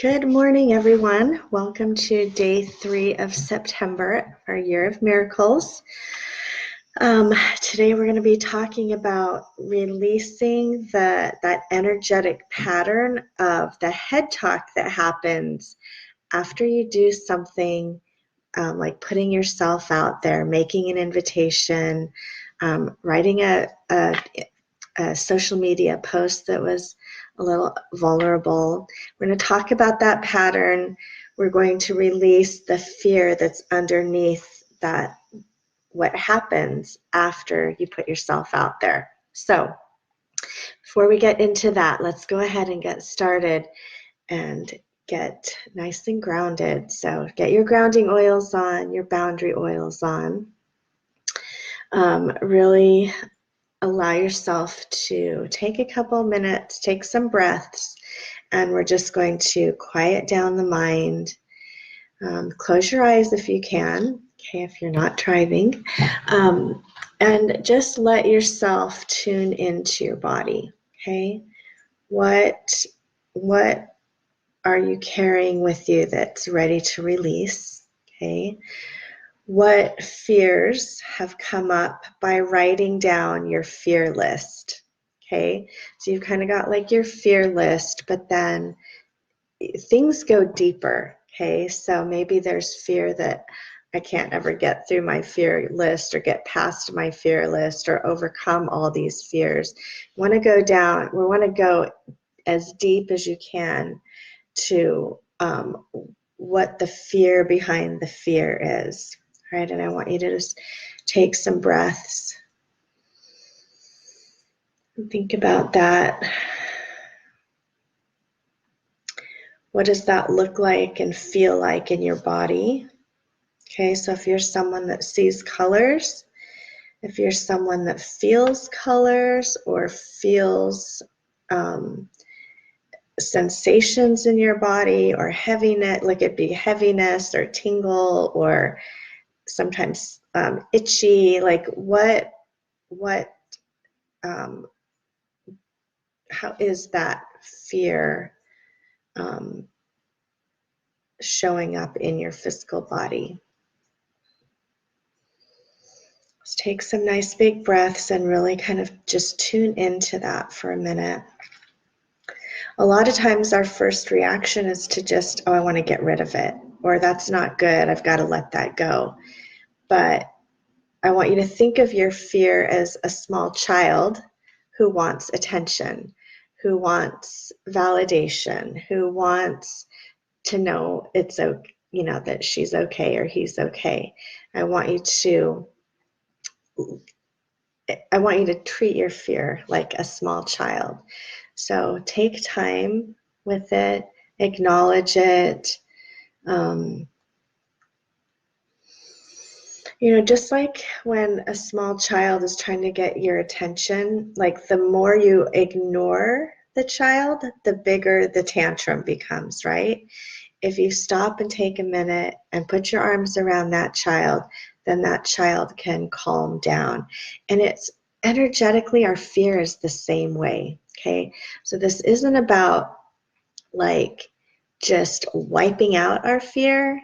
Good morning, everyone. Welcome to day 3 of September, our year of miracles. Today we're going to be talking about releasing that energetic pattern of the head talk that happens after you do something like putting yourself out there, making an invitation, writing a social media post that was a little vulnerable. We're going to talk about that pattern. We're going to release the fear that's underneath that, what happens after you put yourself out there. So before we get into that, let's go ahead and get started and get nice and grounded. So get your grounding oils on, your boundary oils on. Really allow yourself to take a couple minutes, take some breaths, and we're just going to quiet down the mind. Close your eyes if you can, okay, if you're not driving, and just let yourself tune into your body, okay? What are you carrying with you that's ready to release, okay? What fears have come up by writing down your fear list, okay? So you've kind of got like your fear list, but then things go deeper, okay? So maybe there's fear that I can't ever get through my fear list or get past my fear list or overcome all these fears. We want to go down, we want to go as deep as you can to what the fear behind the fear is. Right, and I want you to just take some breaths and think about that. What does that look like and feel like in your body? Okay, so if you're someone that sees colors, if you're someone that feels colors or feels sensations in your body or heaviness, like it'd be heaviness or tingle or sometimes itchy, like what how is that fear showing up in your physical body? Let's take some nice big breaths and really kind of just tune into that for a minute. A lot of times our first reaction is to just, oh, I want to get rid of it, or that's not good, I've got to let that go. But I want you to think of your fear as a small child who wants attention, who wants validation, who wants to know it's okay, you know, that she's okay or he's okay. I want you to treat your fear like a small child. So take time with it, acknowledge it. You know, just like when a small child is trying to get your attention, like the more you ignore the child, the bigger the tantrum becomes, right? If you stop and take a minute and put your arms around that child, then that child can calm down. And it's energetically, our fear is the same way, okay? So this isn't about like just wiping out our fear.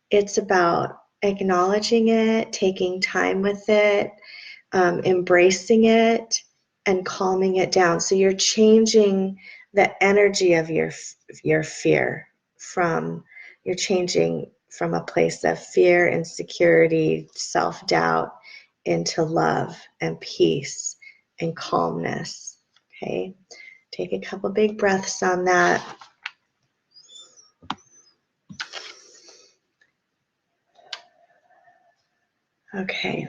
It's about acknowledging it, taking time with it, embracing it, and calming it down. So you're changing the energy of your fear you're changing from a place of fear, insecurity, self-doubt into love and peace and calmness. Okay, take a couple big breaths on that. Okay,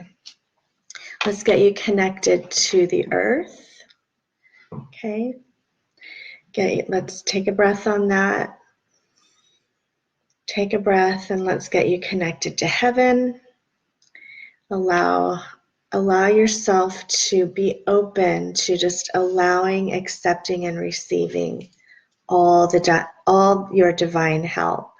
let's get you connected to the earth. Okay, let's take a breath on that. Take a breath and let's get you connected to heaven. Allow yourself to be open to just allowing, accepting, and receiving all your divine help.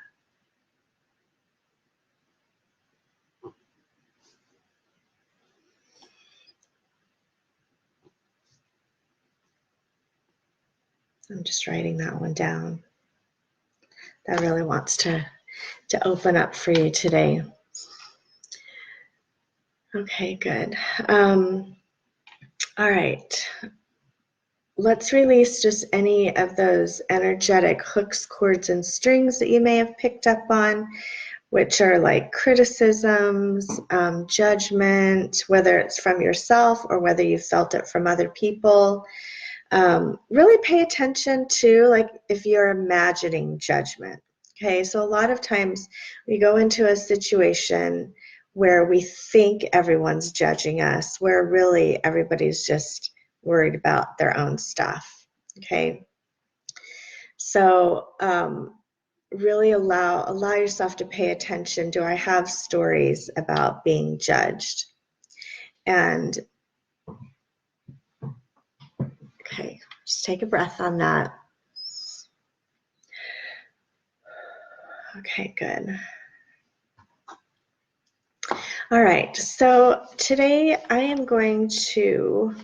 I'm just writing that one down. that really wants to open up for you today. Okay, good. All right. Let's release just any of those energetic hooks, cords, and strings that you may have picked up on, which are like criticisms, judgment, whether it's from yourself or whether you felt it from other people. Really pay attention to, like, if you're imagining judgment. Okay, so a lot of times we go into a situation where we think everyone's judging us, where really everybody's just worried about their own stuff. Okay, so really allow yourself to pay attention. Do I have stories about being judged? And okay, just take a breath on that. Okay, good. All right, so today I am going to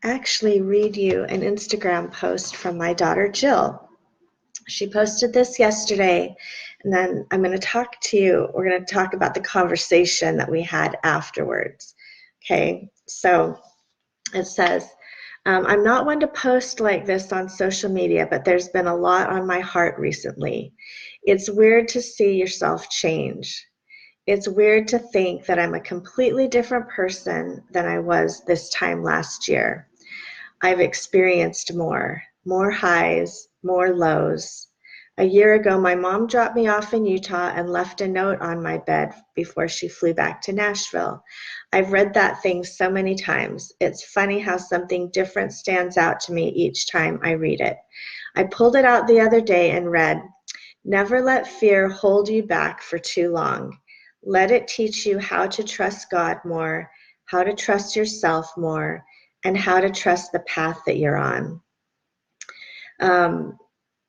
actually read you an Instagram post from my daughter Jill. She posted this yesterday, and then I'm going to talk to you. We're going to talk about the conversation that we had afterwards. Okay, so it says, I'm not one to post like this on social media, but there's been a lot on my heart recently. It's weird to see yourself change. It's weird to think that I'm a completely different person than I was this time last year. I've experienced more highs, more lows. A year ago, my mom dropped me off in Utah and left a note on my bed before she flew back to Nashville. I've read that thing so many times. It's funny how something different stands out to me each time I read it. I pulled it out the other day and read, "Never let fear hold you back for too long. Let it teach you how to trust God more, how to trust yourself more, and how to trust the path that you're on."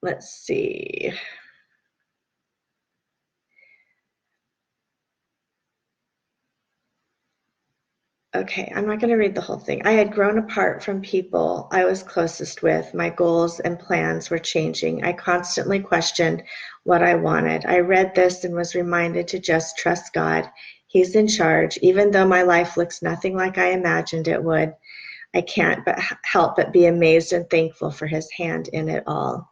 Let's see. Okay, I'm not going to read the whole thing. I had grown apart from people I was closest with. My goals and plans were changing. I constantly questioned what I wanted. I read this and was reminded to just trust God. He's in charge. Even though my life looks nothing like I imagined it would, I can't but help but be amazed and thankful for his hand in it all.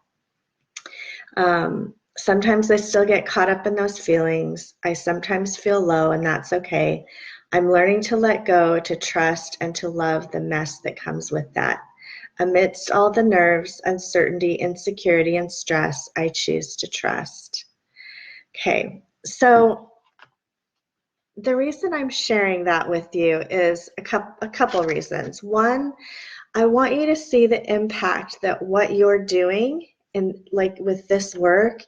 Sometimes I still get caught up in those feelings. I sometimes feel low, and that's okay. I'm learning to let go, to trust, and to love the mess that comes with that. Amidst all the nerves, uncertainty, insecurity, and stress, I choose to trust. Okay, so the reason I'm sharing that with you is a couple reasons. One, I want you to see the impact that what you're doing in, like, with this work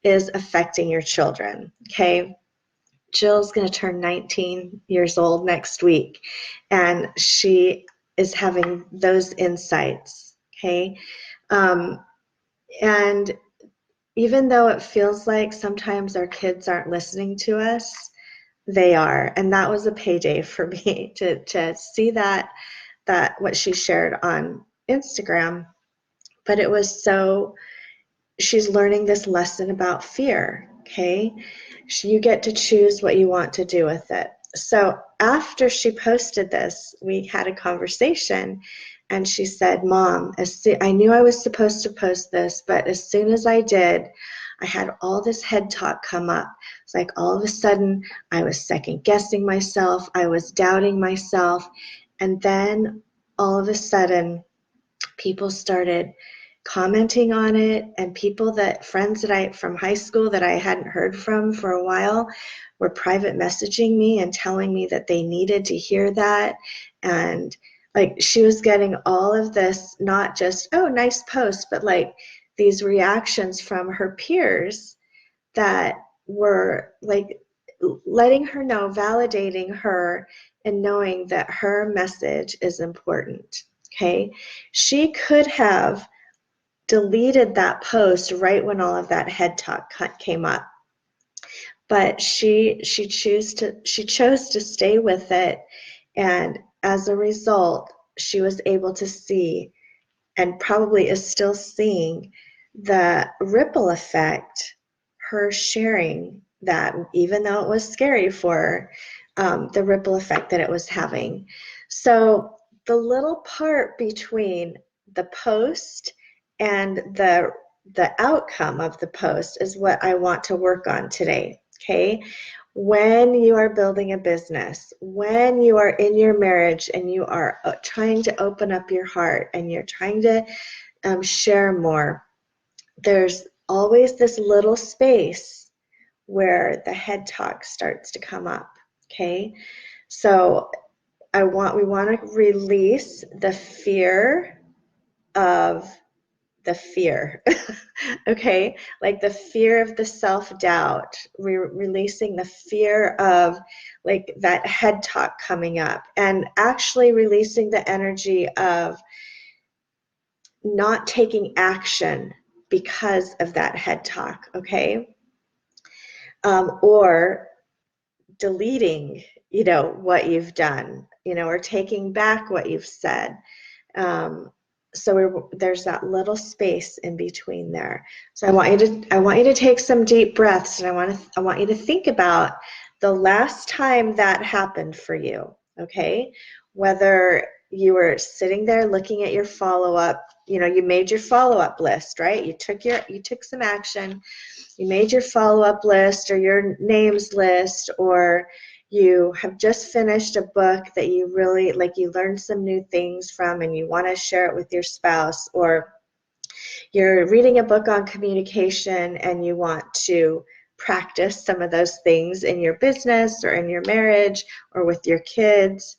is affecting your children. Okay, Jill's going to turn 19 years old next week, and she is having those insights. Okay, and even though it feels like sometimes our kids aren't listening to us, they are, and that was a payday for me to see that what she shared on Instagram. But it was so, she's learning this lesson about fear. Okay, you get to choose what you want to do with it. So after she posted this, we had a conversation, and she said, "Mom, I knew I was supposed to post this, but as soon as I did, I had all this head talk come up. It's like all of a sudden I was second guessing myself, I was doubting myself, and then all of a sudden people started commenting on it, and friends that I from high school that I hadn't heard from for a while were private messaging me and telling me that they needed to hear that. And like, she was getting all of this, not just, oh, nice post, but like these reactions from her peers that were like letting her know, validating her, and knowing that her message is important. Okay, she could have deleted that post right when all of that head talk came up, but she chose to stay with it, and as a result, she was able to see, and probably is still seeing, the ripple effect her sharing that, even though it was scary for her, the ripple effect that it was having. So the little part between the post and the outcome of the post is what I want to work on today, okay? When you are building a business, when you are in your marriage and you are trying to open up your heart and you're trying to share more, there's always this little space where the head talk starts to come up, okay? So we want to release the fear of the fear, okay? Like the fear of the self-doubt, releasing the fear of like that head talk coming up, and actually releasing the energy of not taking action because of that head talk, okay? Or deleting, what you've done, or taking back what you've said. So there's that little space in between there. So I want you to take some deep breaths, and I want you to think about the last time that happened for you, okay? Whether you were sitting there looking at your follow-up, you made your follow-up list, right? You took some action, you made your follow-up list or your names list, or you have just finished a book that you really like, you learned some new things from and you want to share it with your spouse, or you're reading a book on communication and you want to practice some of those things in your business or in your marriage or with your kids.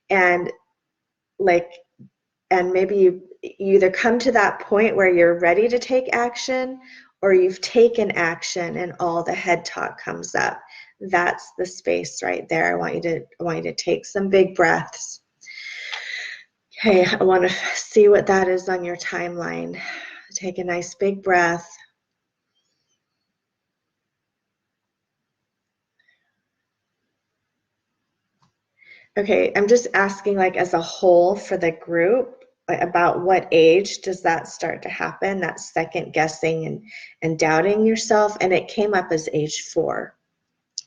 And maybe you either come to that point where you're ready to take action, or you've taken action and all the head talk comes up. That's the space right there. I want you to take some big breaths. Okay, I want to see what that is on your timeline. Take a nice big breath. Okay, I'm just asking, like, as a whole for the group, like, about what age does that start to happen, that second guessing and doubting yourself? And it came up as age 4.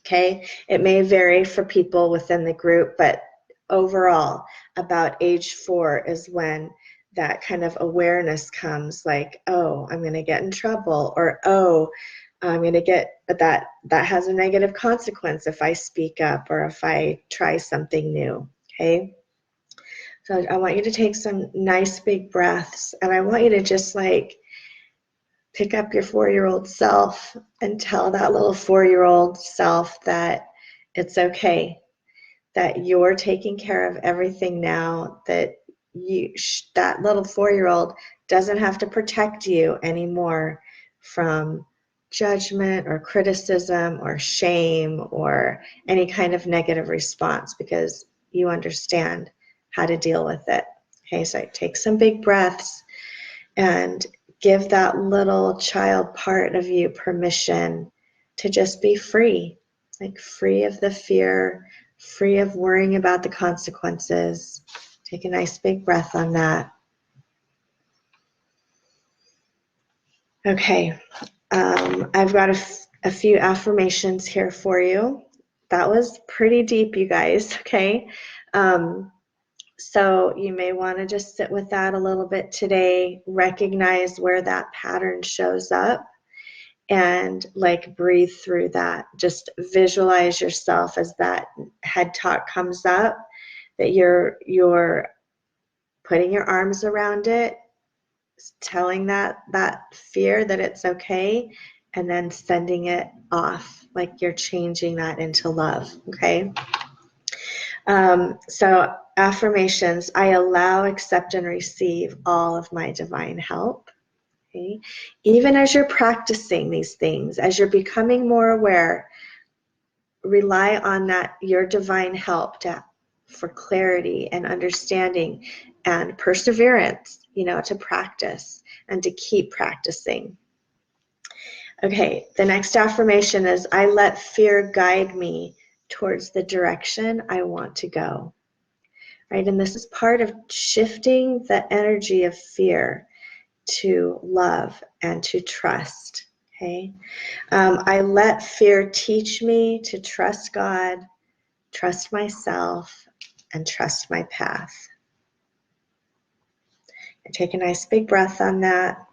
Okay, it may vary for people within the group, but overall, about age 4 is when that kind of awareness comes, like, oh, I'm going to get in trouble, or oh, I'm going to get, but that has a negative consequence if I speak up or if I try something new. Okay, so I want you to take some nice big breaths, and I want you to just like pick up your 4-year-old self and tell that little 4-year-old self that it's okay, that you're taking care of everything now, that that little 4-year-old doesn't have to protect you anymore from judgment or criticism or shame or any kind of negative response, because you understand how to deal with it. Okay, so take some big breaths and give that little child part of you permission to just be free, like free of the fear, free of worrying about the consequences. Take a nice big breath on that. Okay, I've got a few affirmations here for you. That was pretty deep, you guys, okay? So you may want to just sit with that a little bit today, recognize where that pattern shows up, and like breathe through that. Just visualize yourself as that head talk comes up, that you're putting your arms around it, telling that fear that it's okay, and then sending it off, like you're changing that into love. Okay. So affirmations: I allow, accept, and receive all of my divine help. Okay. Even as you're practicing these things, as you're becoming more aware, rely on that, your divine help, for clarity and understanding and perseverance, to practice and to keep practicing. Okay, the next affirmation is, I let fear guide me towards the direction I want to go. Right, and this is part of shifting the energy of fear to love and to trust. Okay. I let fear teach me to trust God, trust myself, and trust my path. And take a nice big breath on that.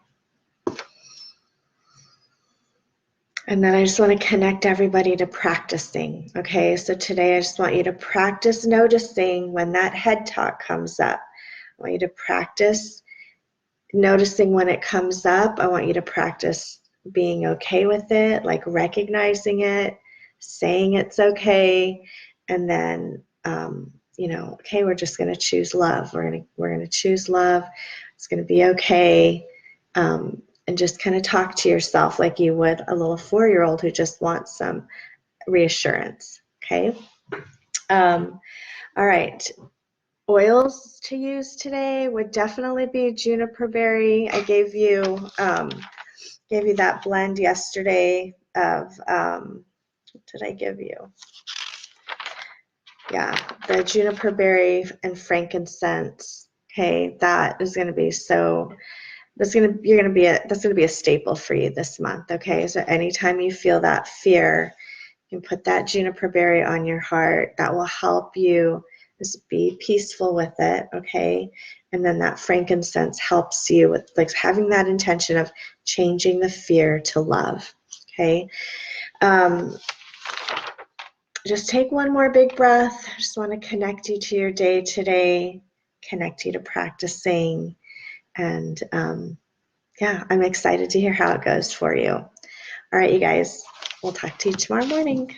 And then I just want to connect everybody to practicing. Okay, so today I just want you to practice noticing when that head talk comes up. I want you to practice noticing when it comes up. I want you to practice being okay with it, like recognizing it, saying it's okay, and then okay, we're just going to choose love. We're going to choose love. It's going to be okay, and just kind of talk to yourself like you would a little 4-year-old who just wants some reassurance. Okay. All right. Oils to use today would definitely be juniper berry. I gave you that blend yesterday of what did I give you? Yeah, the juniper berry and frankincense. Okay, that is going to be so. That's going to be a staple for you this month. Okay, so anytime you feel that fear, you can put that juniper berry on your heart. That will help you just be peaceful with it, okay? And then that frankincense helps you with like having that intention of changing the fear to love, okay? Just take one more big breath. I just want to connect you to your day today, connect you to practicing, and yeah, I'm excited to hear how it goes for you. All right, you guys, we'll talk to you tomorrow morning.